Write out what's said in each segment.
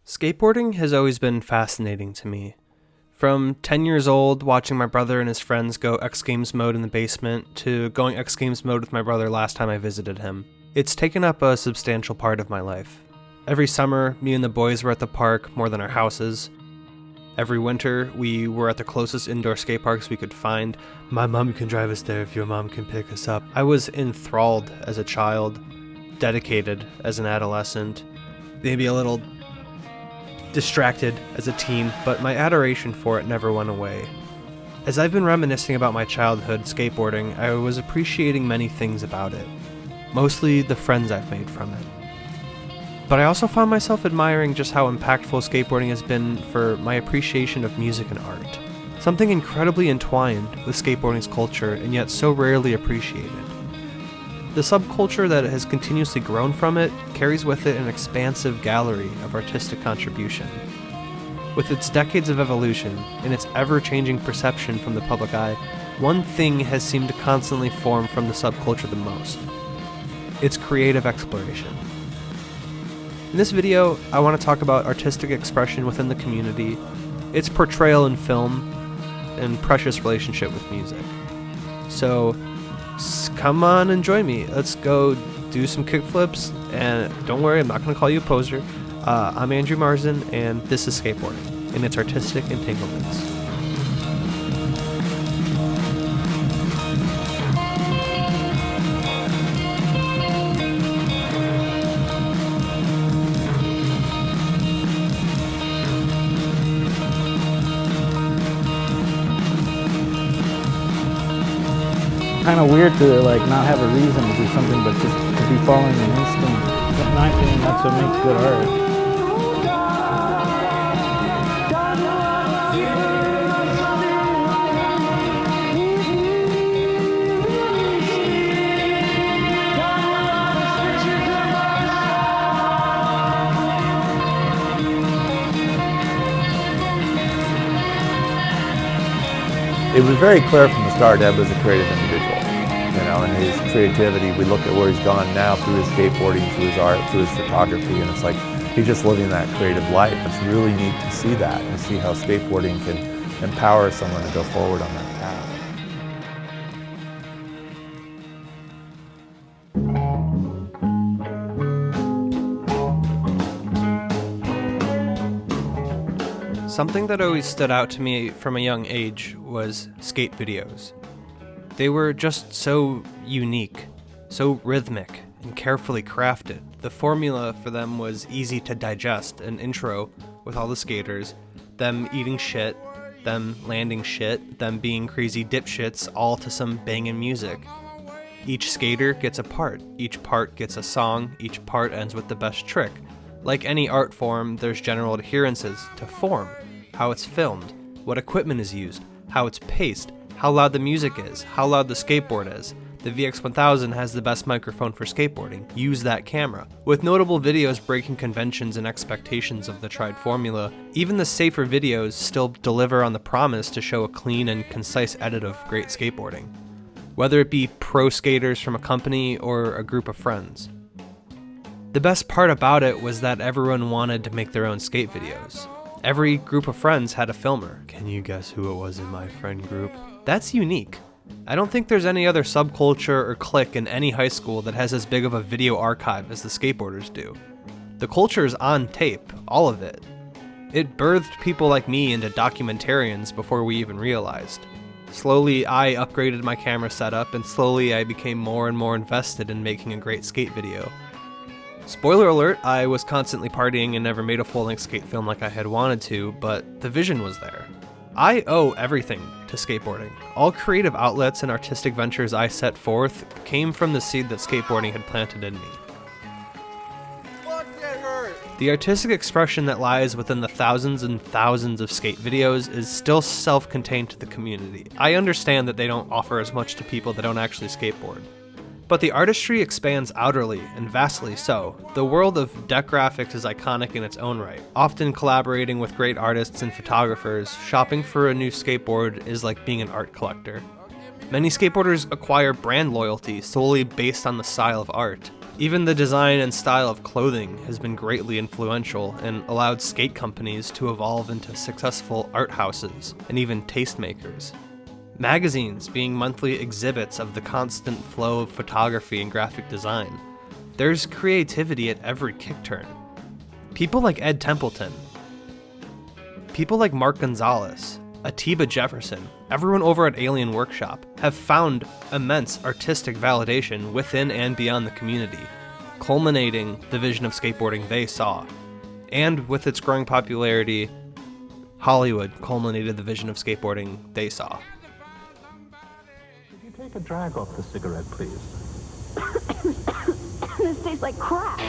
Skateboarding has always been fascinating to me. From 10 years old, watching my brother and his friends go X Games mode in the basement, to going X Games mode with my brother last time I visited him, it's taken up a substantial part of my life. Every summer, me and the boys were at the park more than our houses. Every winter, we were at the closest indoor skate parks we could find. My mom can drive us there if your mom can pick us up. I was enthralled as a child, dedicated as an adolescent, maybe a little distracted as a teen, but my adoration for it never went away. As I've been reminiscing about my childhood skateboarding, I was appreciating many things about it, mostly the friends I've made from it. But I also found myself admiring just how impactful skateboarding has been for my appreciation of music and art, something incredibly entwined with skateboarding's culture and yet so rarely appreciated. The subculture that has continuously grown from it carries with it an expansive gallery of artistic contribution. With its decades of evolution and its ever-changing perception from the public eye, one thing has seemed to constantly form from the subculture the most: its creative exploration. In this video, I want to talk about artistic expression within the community, its portrayal in film, and precious relationship with music. So, come on and join me. Let's go do some kickflips, and don't worry, I'm not going to call you a poser. I'm Andrew Marsden, and this is Skateboarding, and its artistic entanglements. Kind of weird to not have a reason to do something, but just to be following an instinct. But in my opinion, that's what makes good art. It was very clear from the start Ed was a creative individual, and his creativity, we look at where he's gone now through his skateboarding, through his art, through his photography, and it's like he's just living that creative life. It's really neat to see that and see how skateboarding can empower someone to go forward on that path. Something that always stood out to me from a young age was skate videos. They were just so unique, so rhythmic, and carefully crafted. The formula for them was easy to digest: an intro with all the skaters, them eating shit, them landing shit, them being crazy dipshits, all to some banging music. Each skater gets a part, each part gets a song, each part ends with the best trick. Like any art form, there's general adherences to form: how it's filmed, what equipment is used, how it's paced, how loud the music is, how loud the skateboard is. The VX1000 has the best microphone for skateboarding. Use that camera. With notable videos breaking conventions and expectations of the tried formula, even the safer videos still deliver on the promise to show a clean and concise edit of great skateboarding, whether it be pro skaters from a company or a group of friends. The best part about it was that everyone wanted to make their own skate videos. Every group of friends had a filmer. Can you guess who it was in my friend group? That's unique. I don't think there's any other subculture or clique in any high school that has as big of a video archive as the skateboarders do. The culture is on tape, all of it. It birthed people like me into documentarians before we even realized. Slowly, I upgraded my camera setup, and slowly I became more and more invested in making a great skate video. Spoiler alert, I was constantly partying and never made a full-length skate film like I had wanted to, but the vision was there. I owe everything to skateboarding. All creative outlets and artistic ventures I set forth came from the seed that skateboarding had planted in me. The artistic expression that lies within the thousands and thousands of skate videos is still self-contained to the community. I understand that they don't offer as much to people that don't actually skateboard. But the artistry expands outerly, and vastly so. The world of deck graphics is iconic in its own right. Often collaborating with great artists and photographers, shopping for a new skateboard is like being an art collector. Many skateboarders acquire brand loyalty solely based on the style of art. Even the design and style of clothing has been greatly influential and allowed skate companies to evolve into successful art houses and even tastemakers. Magazines being monthly exhibits of the constant flow of photography and graphic design. There's creativity at every kick turn. People like Ed Templeton, people like Mark Gonzalez, Atiba Jefferson, everyone over at Alien Workshop have found immense artistic validation within and beyond the community, culminating the vision of skateboarding they saw. And with its growing popularity, Hollywood culminated the vision of skateboarding they saw. Could you take a drag off the cigarette, please? This tastes like crap.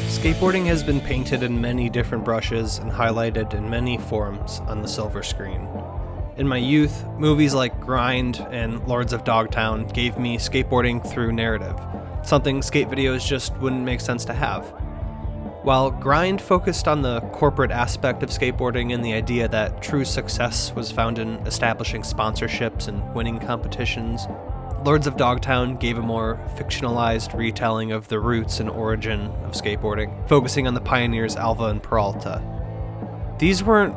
Skateboarding has been painted in many different brushes and highlighted in many forms on the silver screen. In my youth, movies like Grind and Lords of Dogtown gave me skateboarding through narrative, something skate videos just wouldn't make sense to have. While Grind focused on the corporate aspect of skateboarding and the idea that true success was found in establishing sponsorships and winning competitions, Lords of Dogtown gave a more fictionalized retelling of the roots and origin of skateboarding, focusing on the pioneers Alva and Peralta. These weren't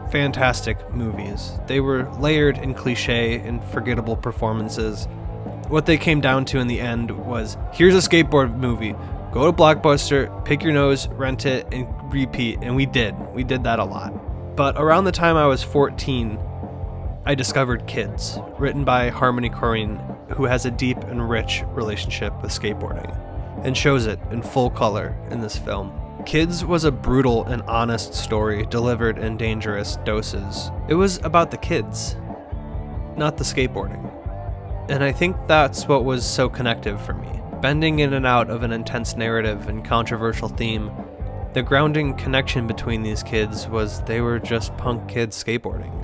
fantastic movies. They were layered in cliche and forgettable performances. What they came down to in the end was, here's a skateboard movie, go to Blockbuster, pick your nose, rent it, and repeat, and we did that a lot. But around the time I was 14, I discovered Kids, written by Harmony Korine, who has a deep and rich relationship with skateboarding, and shows it in full color in this film. Kids was a brutal and honest story delivered in dangerous doses. It was about the kids, not the skateboarding. And I think that's what was so connective for me. Bending in and out of an intense narrative and controversial theme, the grounding connection between these kids was they were just punk kids skateboarding.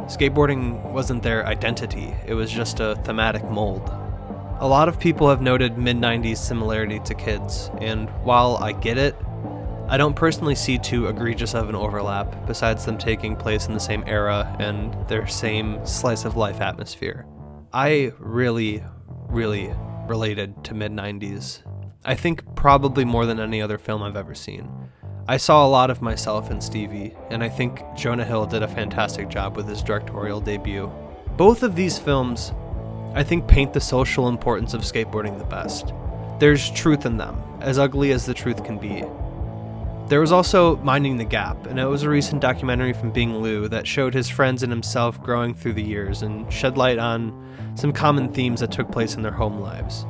Skateboarding wasn't their identity, it was just a thematic mold. A lot of people have noted mid-90s similarity to Kids, and while I get it, I don't personally see too egregious of an overlap, besides them taking place in the same era and their same slice-of-life atmosphere. I really related to mid-90s. I think probably more than any other film I've ever seen. I saw a lot of myself in Stevie, and I think Jonah Hill did a fantastic job with his directorial debut. Both of these films, I think, paint the social importance of skateboarding the best. There's truth in them, as ugly as the truth can be. There was also Minding the Gap, and it was a recent documentary from Bing Liu that showed his friends and himself growing through the years and shed light on some common themes that took place in their home lives.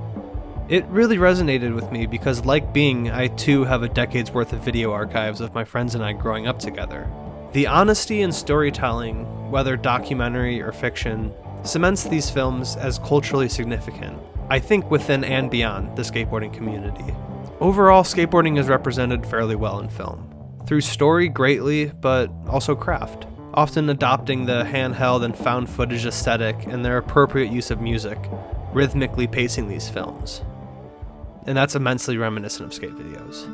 It really resonated with me because, like Bing, I too have a decade's worth of video archives of my friends and I growing up together. The honesty in storytelling, whether documentary or fiction, cements these films as culturally significant, I think within and beyond the skateboarding community. Overall, skateboarding is represented fairly well in film. Through story greatly, but also craft, often adopting the handheld and found footage aesthetic and their appropriate use of music, rhythmically pacing these films. And that's immensely reminiscent of skate videos.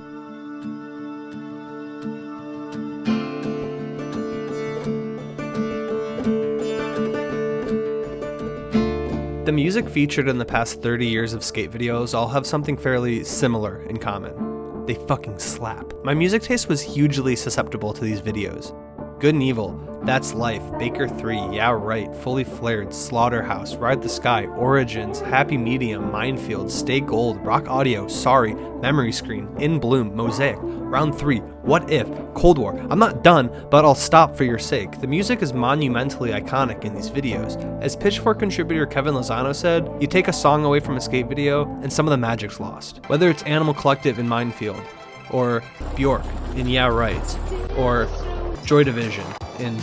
The music featured in the past 30 years of skate videos all have something fairly similar in common. They fucking slap. My music taste was hugely susceptible to these videos. Good and Evil, That's Life, Baker 3, Yeah Right, Fully Flared, Slaughterhouse, Ride the Sky, Origins, Happy Medium, Minefield, Stay Gold, Rock Audio, Sorry, Memory Screen, In Bloom, Mosaic, Round 3, What If, Cold War. I'm not done, but I'll stop for your sake. The music is monumentally iconic in these videos. As Pitchfork contributor Kevin Lozano said, you take a song away from a skate video and some of the magic's lost. Whether it's Animal Collective in Minefield, or Bjork in Yeah Right, or Joy Division in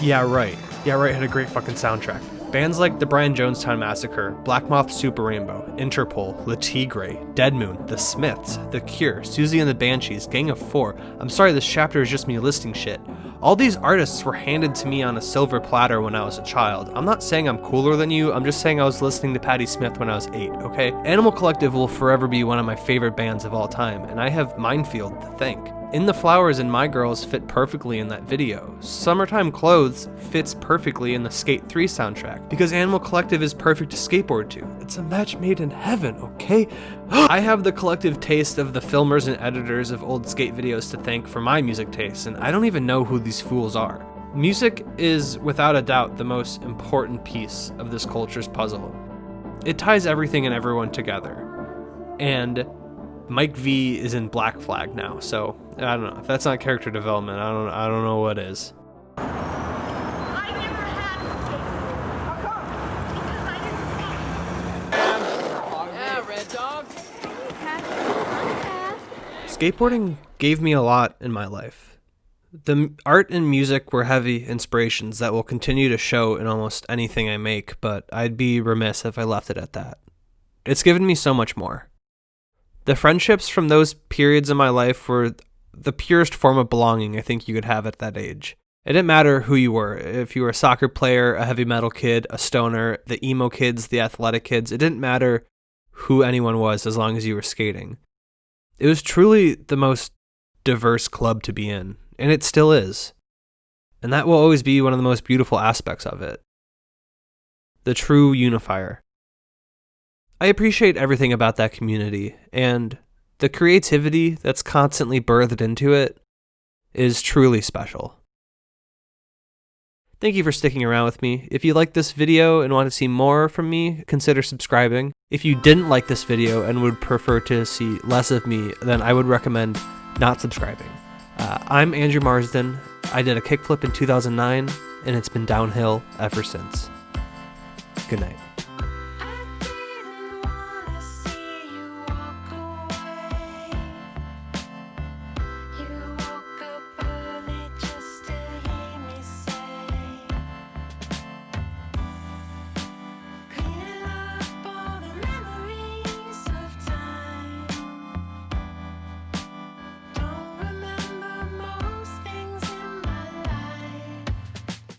Yeah Right. Yeah Right had a great fucking soundtrack. Bands like the Brian Jonestown Massacre, Black Moth Super Rainbow, Interpol, Le Tigre, Dead Moon, The Smiths, The Cure, Susie and the Banshees, Gang of Four. I'm sorry, this chapter is just me listing shit. All these artists were handed to me on a silver platter when I was a child. I'm not saying I'm cooler than you, I'm just saying I was listening to Patti Smith when I was 8, okay? Animal Collective will forever be one of my favorite bands of all time, and I have Minefield to thank. In the Flowers and My Girls fit perfectly in that video. Summertime Clothes fits perfectly in the Skate 3 soundtrack, because Animal Collective is perfect to skateboard to. It's a match made in heaven, okay? I have the collective taste of the filmers and editors of old skate videos to thank for my music tastes, and I don't even know who these fools are. Music is, without a doubt, the most important piece of this culture's puzzle. It ties everything and everyone together. And Mike V is in Black Flag now, so I don't know. If that's not character development, I don't know what is. I never had a skateboard. How come? Because I didn't Skateboarding gave me a lot in my life. The art and music were heavy inspirations that will continue to show in almost anything I make, but I'd be remiss if I left it at that. It's given me so much more. The friendships from those periods in my life were the purest form of belonging I think you could have at that age. It didn't matter who you were. If you were a soccer player, a heavy metal kid, a stoner, the emo kids, the athletic kids, it didn't matter who anyone was as long as you were skating. It was truly the most diverse club to be in, and it still is. And that will always be one of the most beautiful aspects of it. The true unifier. I appreciate everything about that community, and the creativity that's constantly birthed into it is truly special. Thank you for sticking around with me. If you liked this video and want to see more from me, consider subscribing. If you didn't like this video and would prefer to see less of me, then I would recommend not subscribing. I'm Andrew Marsden. I did a kickflip in 2009, and it's been downhill ever since. Good night.